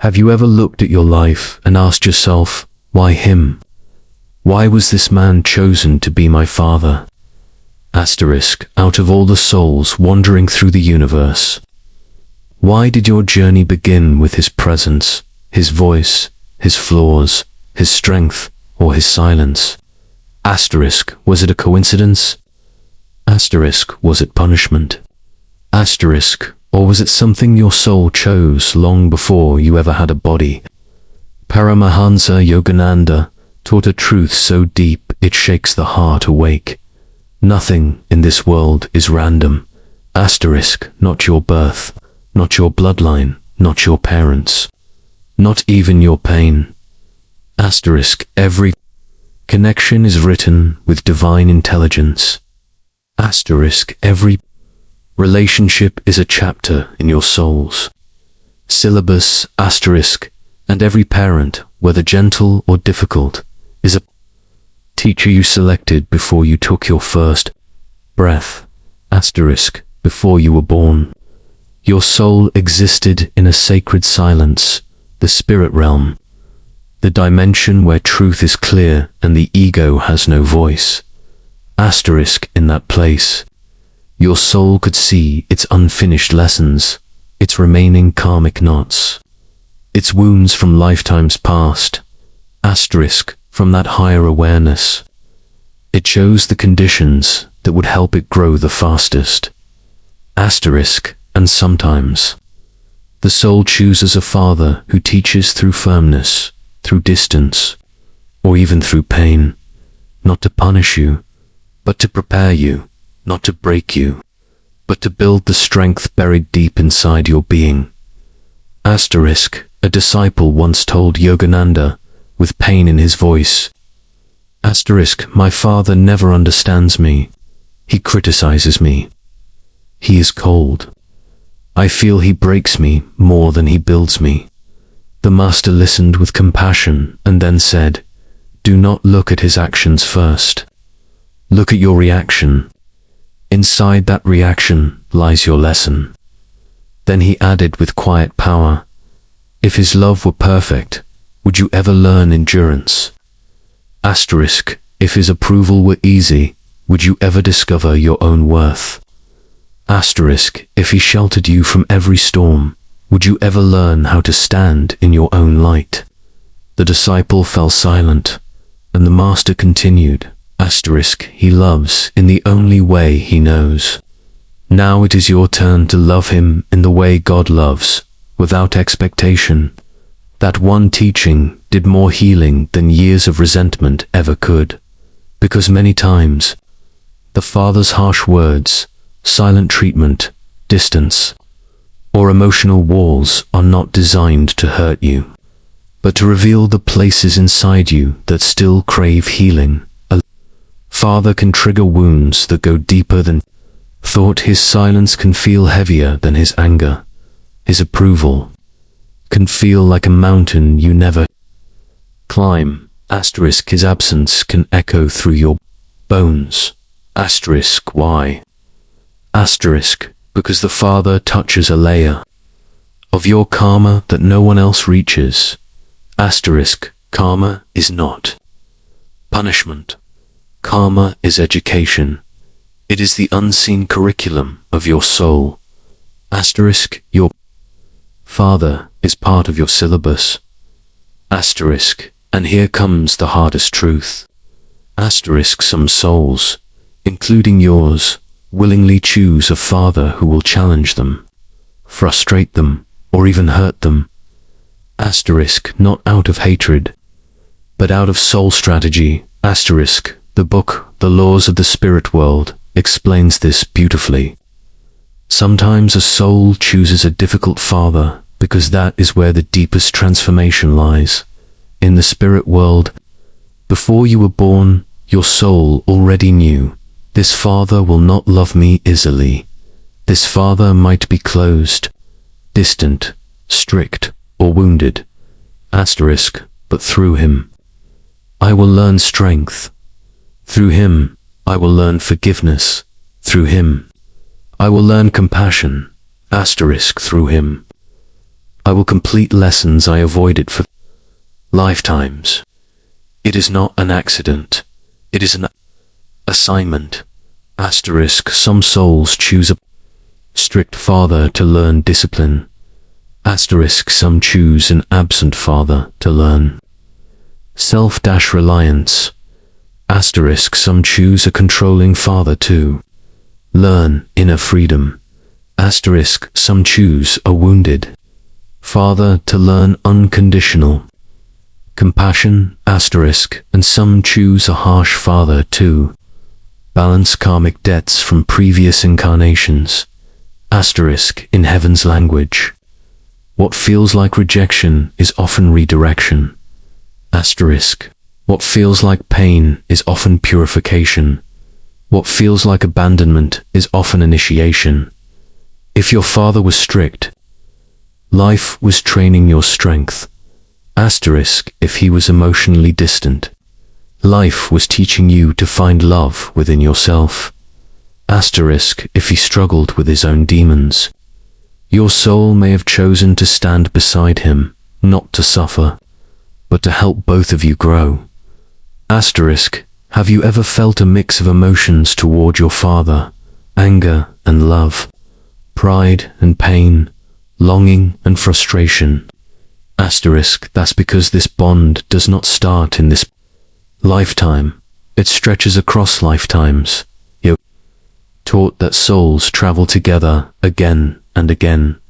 Have you ever looked at your life and asked yourself, why him? Why was this man chosen to be my father? Asterisk, out of all the souls wandering through the universe. Why did your journey begin with his presence, his voice, his flaws, his strength, or his silence? Asterisk, was it a coincidence? Asterisk, was it punishment? Asterisk, or was it something your soul chose long before you ever had a body? Paramahansa Yogananda taught a truth so deep it shakes the heart awake. Nothing in this world is random. Asterisk, not your birth, not your bloodline, not your parents, not even your pain. Asterisk, every connection is written with divine intelligence. Asterisk, every relationship is a chapter in your soul's syllabus. Asterisk, and every parent, whether gentle or difficult, is a teacher you selected before you took your first breath. Asterisk, before you were born, your soul existed in a sacred silence, the spirit realm, the dimension where truth is clear and the ego has no voice. Asterisk, in that place, your soul could see its unfinished lessons, its remaining karmic knots, its wounds from lifetimes past. Asterisk, from that higher awareness, it chose the conditions that would help it grow the fastest. Asterisk, and sometimes, the soul chooses a father who teaches through firmness, through distance, or even through pain, not to punish you, but to prepare you, not to break you, but to build the strength buried deep inside your being. Asterisk, a disciple once told Yogananda, with pain in his voice, asterisk, my father never understands me. He criticizes me. He is cold. I feel he breaks me more than he builds me. The master listened with compassion and then said, do not look at his actions first. Look at your reaction. Inside that reaction lies your lesson. Then he added with quiet power, if his love were perfect, would you ever learn endurance? Asterisk, if his approval were easy, would you ever discover your own worth? Asterisk, if he sheltered you from every storm, would you ever learn how to stand in your own light? The disciple fell silent, and the master continued, asterisk, he loves in the only way he knows. Now it is your turn to love him in the way God loves, without expectation. That one teaching did more healing than years of resentment ever could, because many times, the Father's harsh words, silent treatment, distance, or emotional walls are not designed to hurt you, but to reveal the places inside you that still crave healing. A father can trigger wounds that go deeper than thought. His silence can feel heavier than his anger. His approval can feel like a mountain you never climb. Asterisk, his absence can echo through your bones. Asterisk, why? Asterisk, because the Father touches a layer of your karma that no one else reaches. Asterisk, karma is not punishment. Karma is education. It is the unseen curriculum of your soul. Asterisk, your Father is part of your syllabus. Asterisk, and here comes the hardest truth. Asterisk, some souls, including yours, willingly choose a father who will challenge them, frustrate them, or even hurt them. Asterisk, not out of hatred, but out of soul strategy. Asterisk, the book, The Laws of the Spirit World, explains this beautifully. Sometimes a soul chooses a difficult father because that is where the deepest transformation lies. In the spirit world, before you were born, your soul already knew, this father will not love me easily. This father might be closed, distant, strict, or wounded. Asterisk, but through him, I will learn strength. Through him, I will learn forgiveness. Through him, I will learn compassion. Asterisk, through him, I will complete lessons I avoided for lifetimes. It is not an accident. It is an assignment. Asterisk, some souls choose a strict father to learn discipline. Asterisk, some choose an absent father to learn self-reliance. Asterisk, some choose a controlling father to learn inner freedom. Asterisk, some choose a wounded father to learn unconditional compassion. Asterisk, and some choose a harsh father to balance karmic debts from previous incarnations. Asterisk, in heaven's language, what feels like rejection is often redirection. Asterisk, what feels like pain is often purification. What feels like abandonment is often initiation. If your father was strict, life was training your strength. Asterisk, if he was emotionally distant, life was teaching you to find love within yourself. Asterisk, if he struggled with his own demons, your soul may have chosen to stand beside him, not to suffer, but to help both of you grow. Asterisk, have you ever felt a mix of emotions toward your father, anger and love, pride and pain, longing and frustration? Asterisk, that's because this bond does not start in this lifetime. It stretches across lifetimes. You're taught that souls travel together again and again.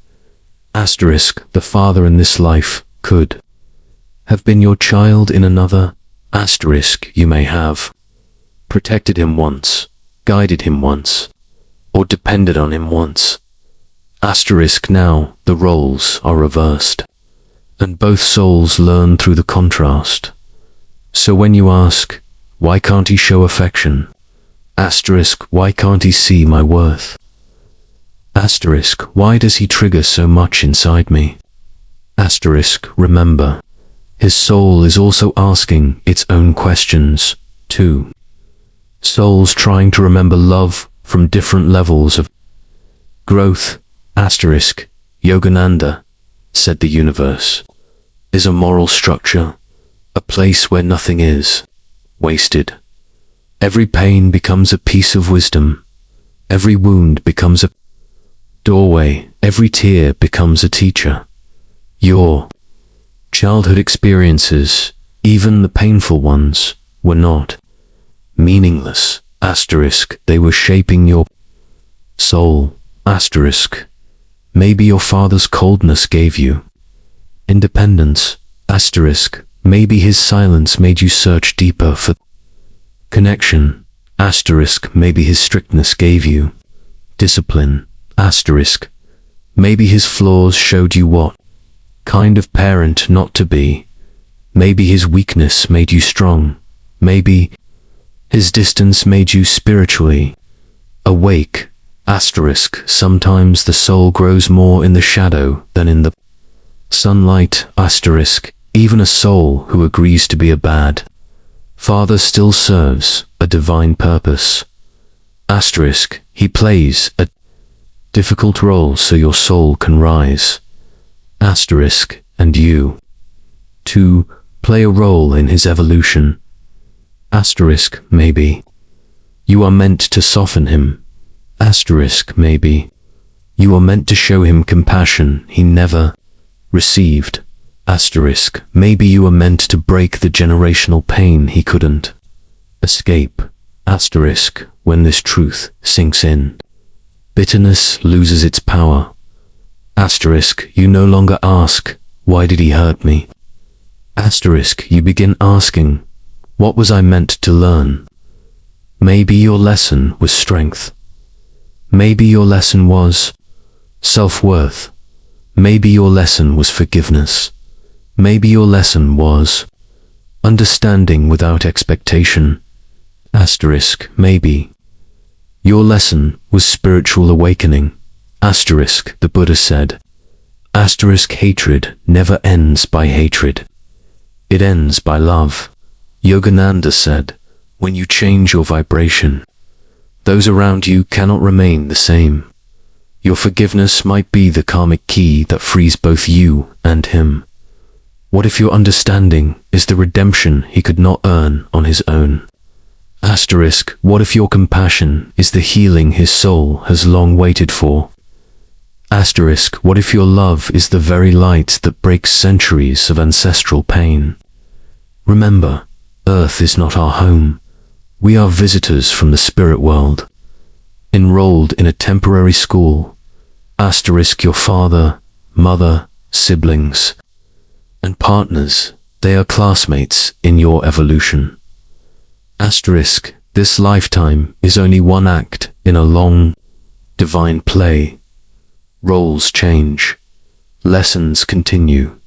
Asterisk, the father in this life could have been your child in another. Asterisk, you may have protected him once, guided him once, or depended on him once. Asterisk, now the roles are reversed, and both souls learn through the contrast. So when you ask, why can't he show affection? Asterisk, why can't he see my worth? Asterisk, why does he trigger so much inside me? Asterisk, remember, his soul is also asking its own questions, too. Souls trying to remember love from different levels of growth. Asterisk, Yogananda said the universe is a moral structure, a place where nothing is wasted. Every pain becomes a piece of wisdom. Every wound becomes a doorway. Every tear becomes a teacher. Your childhood experiences, even the painful ones, were not meaningless. Asterisk, they were shaping your soul. Asterisk, maybe your father's coldness gave you independence. Asterisk, maybe his silence made you search deeper for connection. Asterisk, maybe his strictness gave you discipline. Asterisk, maybe his flaws showed you what kind of parent not to be. Maybe his weakness made you strong. Maybe his distance made you spiritually awake. Asterisk, sometimes the soul grows more in the shadow than in the sunlight. Asterisk, even a soul who agrees to be a bad father still serves a divine purpose. Asterisk, he plays a difficult role so your soul can rise. Asterisk, and you, too, play a role in his evolution. Asterisk, maybe you are meant to soften him. Asterisk, maybe you are meant to show him compassion he never received. Asterisk, maybe you are meant to break the generational pain he couldn't escape. Asterisk, when this truth sinks in, bitterness loses its power. Asterisk, you no longer ask, why did he hurt me? Asterisk, you begin asking, what was I meant to learn? Maybe your lesson was strength. Maybe your lesson was self-worth. Maybe your lesson was forgiveness. Maybe your lesson was understanding without expectation. Asterisk, maybe your lesson was spiritual awakening. Asterisk, the Buddha said. Asterisk, hatred never ends by hatred. It ends by love. Yogananda said, when you change your vibration, those around you cannot remain the same. Your forgiveness might be the karmic key that frees both you and him. What if your understanding is the redemption he could not earn on his own? Asterisk, what if your compassion is the healing his soul has long waited for? Asterisk, what if your love is the very light that breaks centuries of ancestral pain? Remember, Earth is not our home. We are visitors from the spirit world, enrolled in a temporary school. Asterisk, your father, mother, siblings, and partners, they are classmates in your evolution. Asterisk, this lifetime is only one act in a long, divine play. Roles change, lessons continue,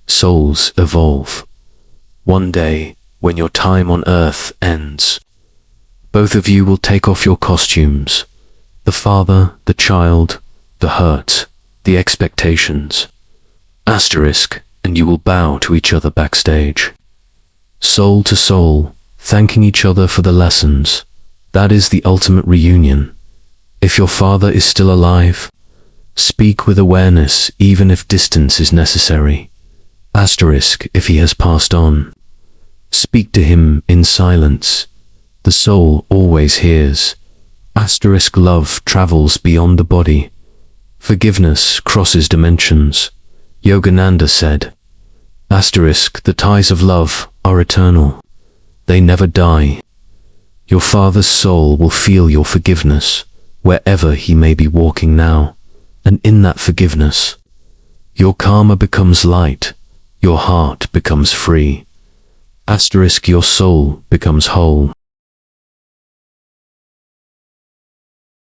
souls evolve. One day, when your time on Earth ends, both of you will take off your costumes, the father, the child, the hurt, the expectations. Asterisk, and you will bow to each other backstage. Soul to soul, thanking each other for the lessons. That is the ultimate reunion. If your father is still alive, speak with awareness even if distance is necessary. Asterisk, if he has passed on, speak to him in silence. The soul always hears. Asterisk, love travels beyond the body. Forgiveness crosses dimensions. Yogananda said. Asterisk, the ties of love are eternal. They never die. Your father's soul will feel your forgiveness wherever he may be walking now. And in that forgiveness, your karma becomes light, your heart becomes free. Asterisk, your soul becomes whole.